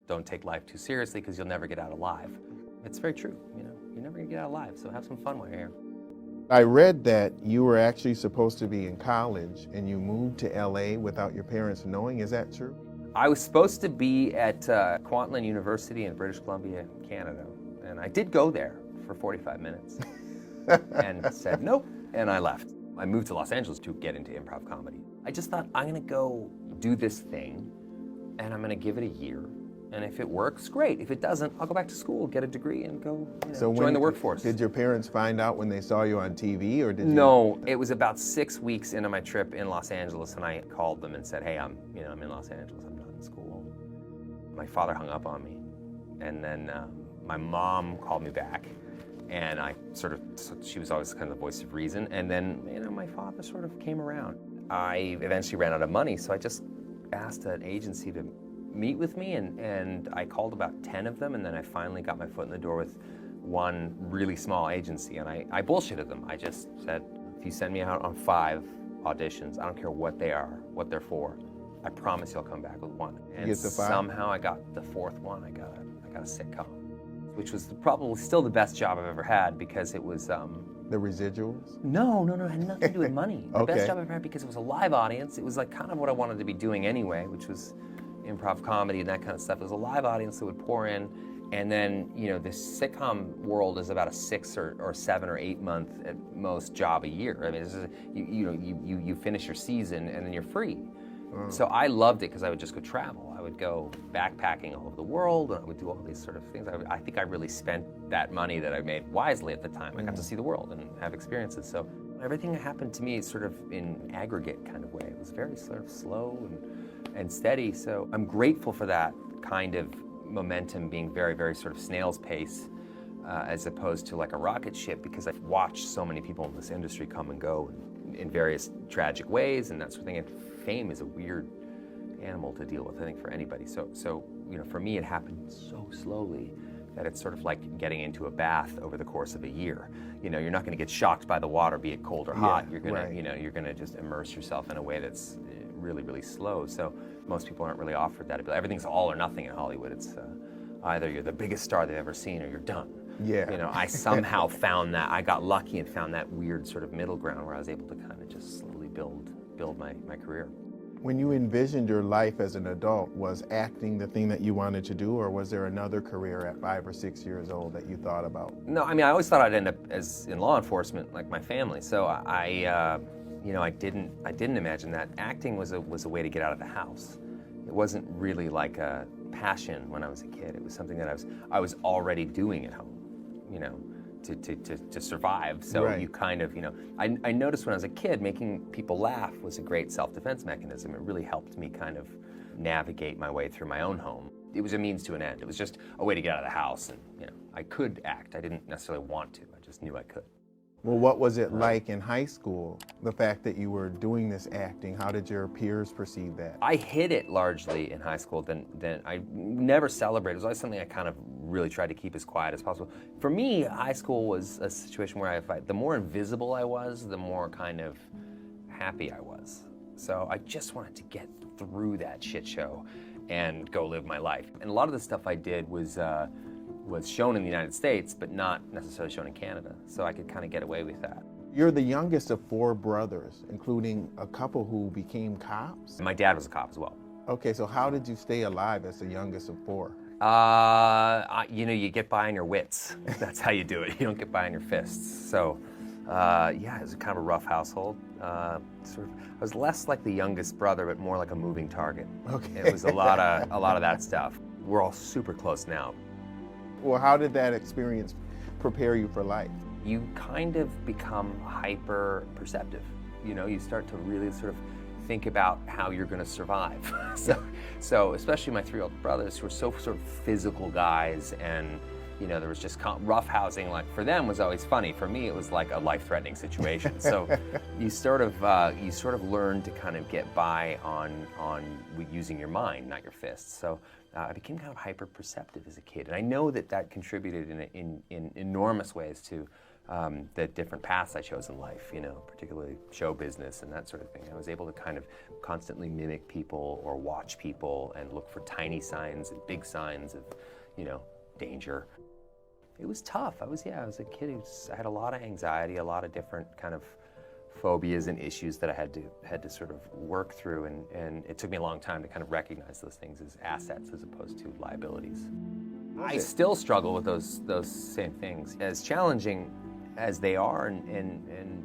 don't take life too seriously because you'll never get out alive. It's very true, you know, you're never gonna get out alive, so have some fun while you're here. I read that you were actually supposed to be in college and you moved to LA without your parents knowing. Is that true? I was supposed to be at Kwantlen University in British Columbia, Canada, and I did go there for 45 minutes and said nope, and I left. I moved to Los Angeles to get into improv comedy. I just thought, I'm gonna go do this thing and I'm gonna give it a year. And if it works, great. If it doesn't, I'll go back to school, get a degree, and go join the workforce. Did your parents find out when they saw you on TV, or did you? No, it was about 6 weeks into my trip in Los Angeles, and I called them and said, hey, I'm in Los Angeles, I'm not in school. My father hung up on me, and then my mom called me back, and she was always kind of the voice of reason, and then, my father sort of came around. I eventually ran out of money, so I just asked an agency to meet with me, and I called about 10 of them, and then I finally got my foot in the door with one really small agency, and I bullshitted them. I just said, if you send me out on 5 auditions, I don't care what they are, what they're for, I promise you'll come back with one. And somehow I got the 4th one. I got a sitcom, which was probably still the best job I've ever had, because it was the residuals? No, it had nothing to do with money. The Okay. best job I've ever had, because it was a live audience. It was like kind of what I wanted to be doing anyway, which was improv comedy and that kind of stuff. It was a live audience that would pour in, and then this sitcom world is about a 6 or 7 or 8 month at most job a year. I mean, this is, you finish your season and then you're free. So I loved it because I would just go travel. I would go backpacking all over the world, and I would do all these sort of things. I think I really spent that money that I made wisely at the time. I got to see the world and have experiences. So everything that happened to me sort of in aggregate kind of way. It was very sort of slow and steady. So I'm grateful for that kind of momentum being very, very sort of snail's pace, as opposed to like a rocket ship, because I've watched so many people in this industry come and go in various tragic ways and that sort of thing. And fame is a weird animal to deal with, I think, for anybody. So for me, it happened so slowly that it's sort of like getting into a bath over the course of a year. You're not going to get shocked by the water, be it cold or hot. You're going to, you're going to just immerse yourself in a way that's really, really slow. So most people aren't really offered that ability. Everything's all or nothing in Hollywood. It's either you're the biggest star they've ever seen or you're done. Yeah. I somehow found that. I got lucky and found that weird sort of middle ground where I was able to kind of just slowly build my career. When you envisioned your life as an adult, was acting the thing that you wanted to do, or was there another career at 5 or 6 years old that you thought about? No, I mean, I always thought I'd end up in law enforcement, like my family. So I didn't imagine that acting was a way to get out of the house. It wasn't really like a passion when I was a kid. It was something that I was already doing at home, to survive. So you kind of, I noticed when I was a kid, making people laugh was a great self-defense mechanism. It really helped me kind of navigate my way through my own home. It was a means to an end. It was just a way to get out of the house, and I could act. I didn't necessarily want to. I just knew I could. Well, what was it like in high school, the fact that you were doing this acting? How did your peers perceive that? I hid it largely in high school. Then I never celebrated. It was always something I kind of really tried to keep as quiet as possible. For me, high school was a situation where the more invisible I was, the more kind of happy I was. So I just wanted to get through that shit show and go live my life. And a lot of the stuff I did was shown in the United States, but not necessarily shown in Canada. So I could kind of get away with that. You're the youngest of 4 brothers, including a couple who became cops? My dad was a cop as well. Okay, so how did you stay alive as the youngest of 4? You get by on your wits. That's how you do it. You don't get by on your fists. So, it was kind of a rough household. I was less like the youngest brother, but more like a moving target. Okay. It was a lot of that stuff. We're all super close now. Well, how did that experience prepare you for life? You kind of become hyper perceptive. You start to really sort of think about how you're going to survive. So especially my 3 older brothers, who were so sort of physical guys, and there was just rough housing. Like, for them was always funny. For me, it was like a life-threatening situation. So you sort of learn to kind of get by on using your mind, not your fists. So I became kind of hyper-perceptive as a kid, and I know that contributed in enormous ways to the different paths I chose in life, particularly show business and that sort of thing. I was able to kind of constantly mimic people or watch people and look for tiny signs and big signs of, danger. It was tough. I was a kid I had a lot of anxiety, a lot of different kind of phobias and issues that I had to sort of work through, and it took me a long time to kind of recognize those things as assets as opposed to liabilities. I still struggle with those same things. As challenging as they are, and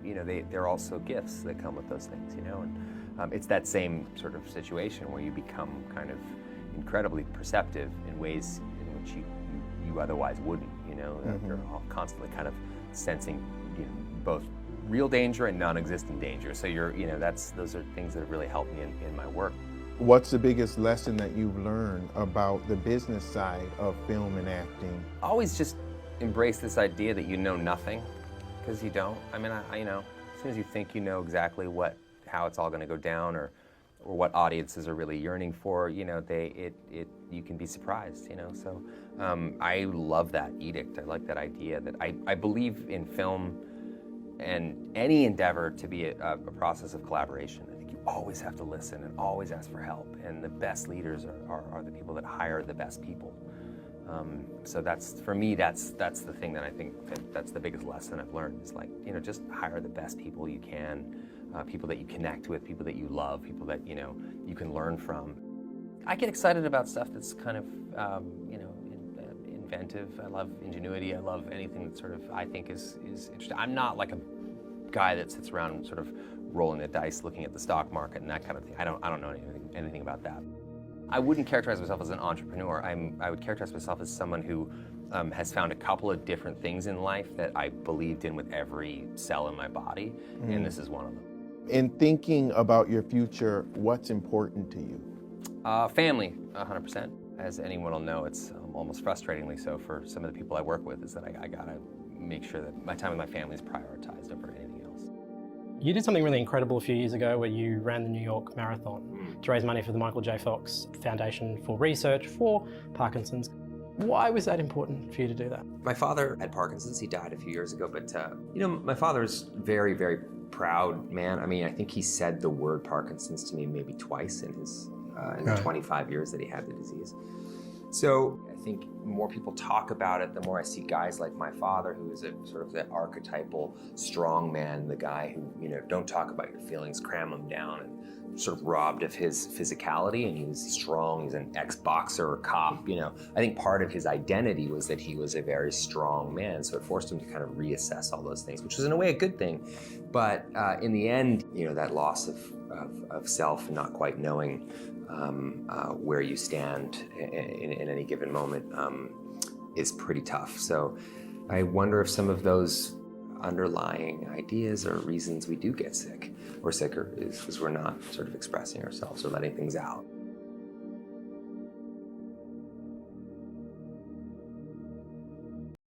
they're also gifts that come with those things, and it's that same sort of situation where you become kind of incredibly perceptive in ways in which you otherwise wouldn't, You're all constantly kind of sensing, both real danger and non-existent danger. So those are things that have really helped me in my work. What's the biggest lesson that you've learned about the business side of film and acting? Always just embrace this idea that you know nothing, because you don't. I mean, as soon as you think you know exactly how it's all going to go down, or what audiences are really yearning for, you can be surprised, So I love that edict. I like that idea that I believe in film and any endeavor to be a process of collaboration. I think you always have to listen and always ask for help, and the best leaders are the people that hire the best people. So for me, that's the thing that I think that's the biggest lesson I've learned, is just hire the best people you can, people that you connect with, people that you love, people that you can learn from. I get excited about stuff that's kind of inventive. I love ingenuity. I love anything that sort of I think is interesting. I'm not like a guy that sits around sort of rolling the dice, looking at the stock market and that kind of thing. I don't know anything about that. I wouldn't characterize myself as an entrepreneur. I would characterize myself as someone who has found a couple of different things in life that I believed in with every cell in my body, and this is one of them. In thinking about your future, what's important to you? Family, 100%. As anyone will know, it's almost frustratingly so for some of the people I work with, is that I gotta make sure that my time with my family is prioritized over anything else. You did something really incredible a few years ago where you ran the New York Marathon to raise money for the Michael J. Fox Foundation for research for Parkinson's. Why was that important for you to do that? My father had Parkinson's. He died a few years ago, but my father's very, very proud man. I mean, I think he said the word Parkinson's to me maybe twice in the 25 years that he had the disease. So I think more people talk about it, the more I see guys like my father, who is a sort of the archetypal strong man, the guy who, don't talk about your feelings, cram them down, and sort of robbed of his physicality, and he was strong, he's an ex-boxer or cop, I think part of his identity was that he was a very strong man, so it forced him to kind of reassess all those things, which was in a way a good thing. But in the end, that loss of self and not quite knowing where you stand in any given moment is pretty tough. So I wonder if some of those underlying ideas or reasons we do get sick or sicker is because we're not sort of expressing ourselves or letting things out.